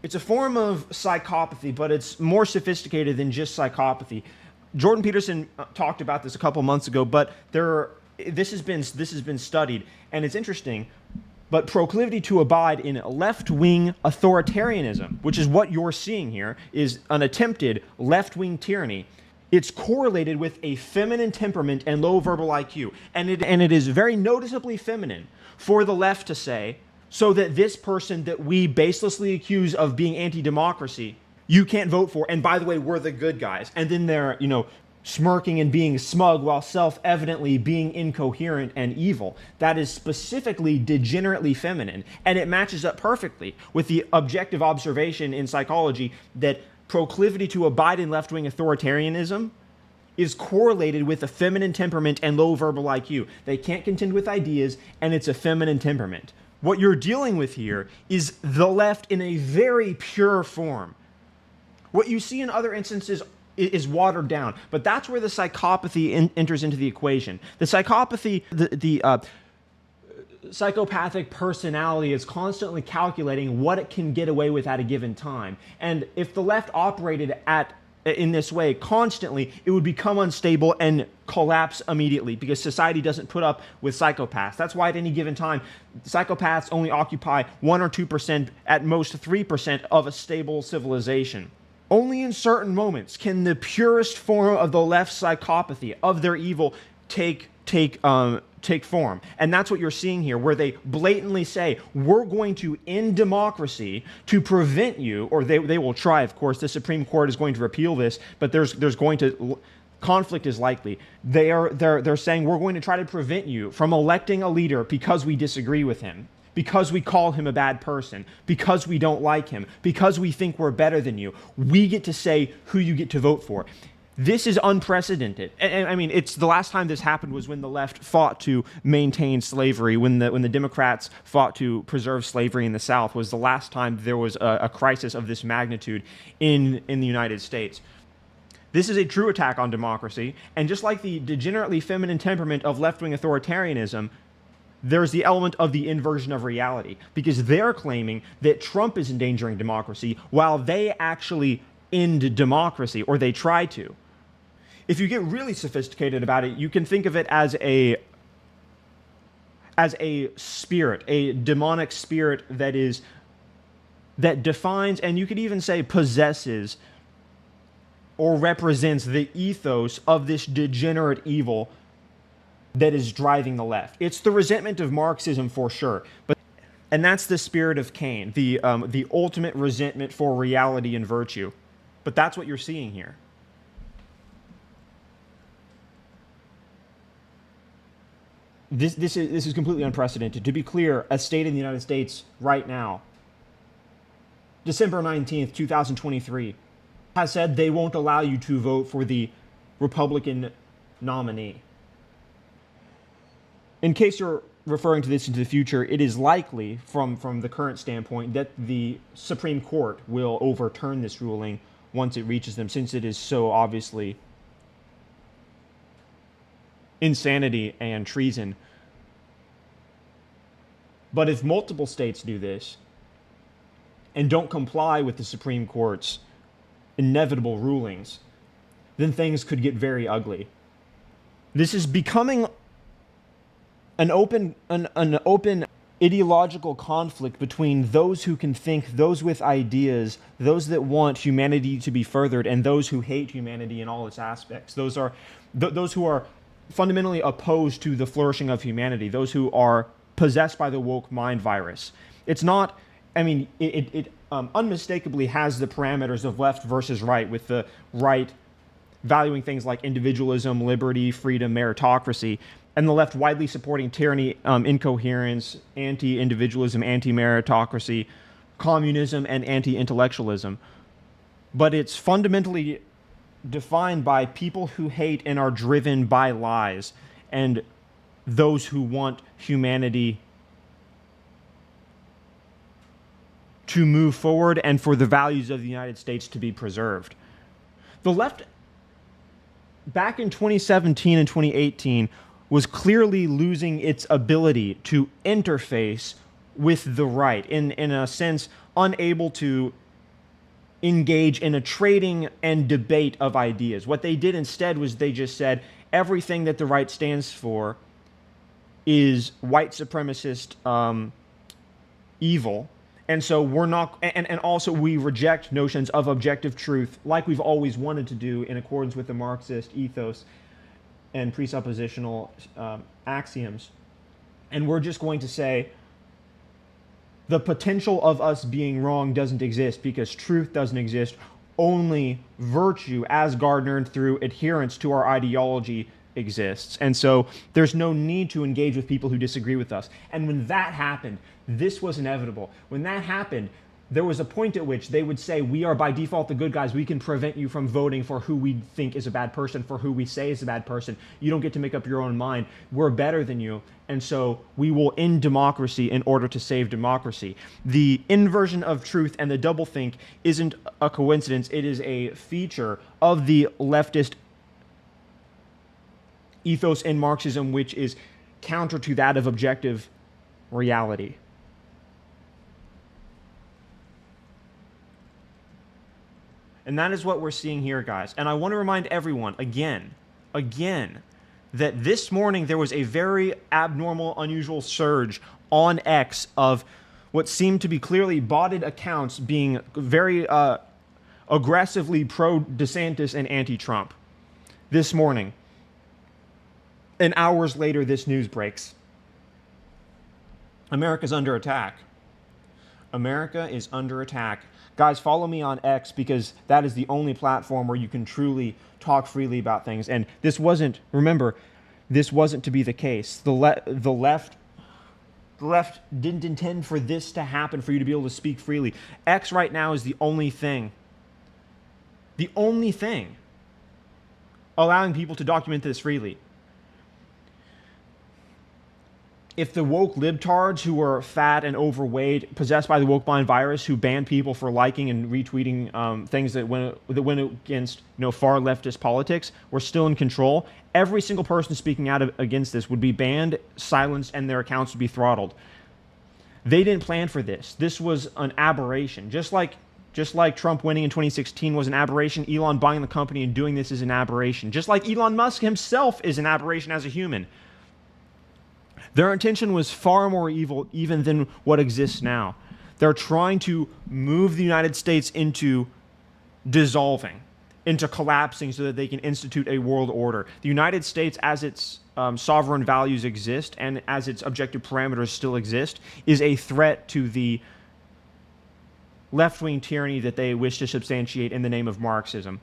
It's a form of psychopathy, but it's more sophisticated than just psychopathy. Jordan Peterson talked about this a couple months ago, but this has been studied, and it's interesting. But proclivity to abide in left-wing authoritarianism, which is what you're seeing here, is an attempted left-wing tyranny. It's correlated with a feminine temperament and low verbal IQ, and it is very noticeably feminine for the left to say, so that this person that we baselessly accuse of being anti-democracy, you can't vote for, and by the way, we're the good guys. And then they're, smirking and being smug while self-evidently being incoherent and evil. That is specifically degenerately feminine, and it matches up perfectly with the objective observation in psychology that proclivity to abide in left-wing authoritarianism is correlated with a feminine temperament and low verbal IQ. They can't contend with ideas, and it's a feminine temperament. What you're dealing with here is the left in a very pure form. What you see in other instances is watered down, but that's where the psychopathy enters into the equation. The psychopathy, the psychopathic personality is constantly calculating what it can get away with at a given time. And if the left operated in this way constantly, it would become unstable and collapse immediately because society doesn't put up with psychopaths. That's why at any given time, psychopaths only occupy 1 or 2%, at most 3% of a stable civilization. Only in certain moments can the purest form of the left psychopathy, of their evil, take form. And that's what you're seeing here, where they blatantly say, we're going to end democracy to prevent you, or they will try, of course. The Supreme Court is going to repeal this, but there's going to... conflict is likely. They're saying, we're going to try to prevent you from electing a leader because we disagree with him, because we call him a bad person, because we don't like him, because we think we're better than you. We get to say who you get to vote for. This is unprecedented. And I mean, it's the last time this happened was when the left fought to maintain slavery, when the Democrats fought to preserve slavery in the South, was the last time there was a crisis of this magnitude in the United States. This is a true attack on democracy, and just like the degenerately feminine temperament of left-wing authoritarianism, there's the element of the inversion of reality, because they're claiming that Trump is endangering democracy while they actually end democracy, or they try to. If you get really sophisticated about it, you can think of it as a spirit, a demonic spirit that defines, and you could even say possesses or represents the ethos of this degenerate evil that is driving the left. It's the resentment of Marxism for sure, and that's the spirit of Cain, the ultimate resentment for reality and virtue. But that's what you're seeing here. This is completely unprecedented. To be clear, a state in the United States right now, December 19th, 2023, has said they won't allow you to vote for the Republican nominee. In case you're referring to this into the future, it is likely, from the current standpoint, that the Supreme Court will overturn this ruling once it reaches them, since it is so obviously insanity and treason. But if multiple states do this and don't comply with the Supreme Court's inevitable rulings, then things could get very ugly. This is becoming an open ideological conflict between those who can think, those with ideas, those that want humanity to be furthered, and those who hate humanity in all its aspects. Those who are fundamentally opposed to the flourishing of humanity, those who are possessed by the woke mind virus. It's not, I mean, it unmistakably has the parameters of left versus right, with the right valuing things like individualism, liberty, freedom, meritocracy, and the left widely supporting tyranny, incoherence, anti-individualism, anti-meritocracy, communism, and anti-intellectualism. But it's fundamentally defined by people who hate and are driven by lies, and those who want humanity to move forward and for the values of the United States to be preserved. The left, back in 2017 and 2018, was clearly losing its ability to interface with the right, in a sense unable to engage in a trading and debate of ideas. What they did instead was they just said everything that the right stands for is white supremacist evil. And so we're not, and also we reject notions of objective truth like we've always wanted to do in accordance with the Marxist ethos and presuppositional axioms. And we're just going to say the potential of us being wrong doesn't exist because truth doesn't exist. Only virtue, as garnered through adherence to our ideology, exists. And so there's no need to engage with people who disagree with us. And when that happened, this was inevitable. When that happened, there was a point at which they would say, we are by default the good guys. We can prevent you from voting for who we think is a bad person, for who we say is a bad person. You don't get to make up your own mind. We're better than you. And so we will end democracy in order to save democracy. The inversion of truth and the doublethink isn't a coincidence. It is a feature of the leftist ethos in Marxism, which is counter to that of objective reality. And that is what we're seeing here, guys. And I want to remind everyone, again, that this morning there was a very abnormal, unusual surge on X of what seemed to be clearly botted accounts being very aggressively pro-DeSantis and anti-Trump this morning. And hours later, this news breaks. America's under attack. America is under attack. Guys, follow me on X because that is the only platform where you can truly talk freely about things. And this wasn't, remember, this wasn't to be the case. The left didn't intend for this to happen, for you to be able to speak freely. X right now is the only thing allowing people to document this freely. If the woke libtards who are fat and overweight, possessed by the woke blind virus, who ban people for liking and retweeting things that went against far leftist politics, were still in control, every single person speaking out against this would be banned, silenced, and their accounts would be throttled. They didn't plan for this. This was an aberration. Just like Trump winning in 2016 was an aberration, Elon buying the company and doing this is an aberration. Just like Elon Musk himself is an aberration as a human. Their intention was far more evil even than what exists now. They're trying to move the United States into dissolving, into collapsing so that they can institute a world order. The United States, as its sovereign values exist and as its objective parameters still exist, is a threat to the left-wing tyranny that they wish to substantiate in the name of Marxism.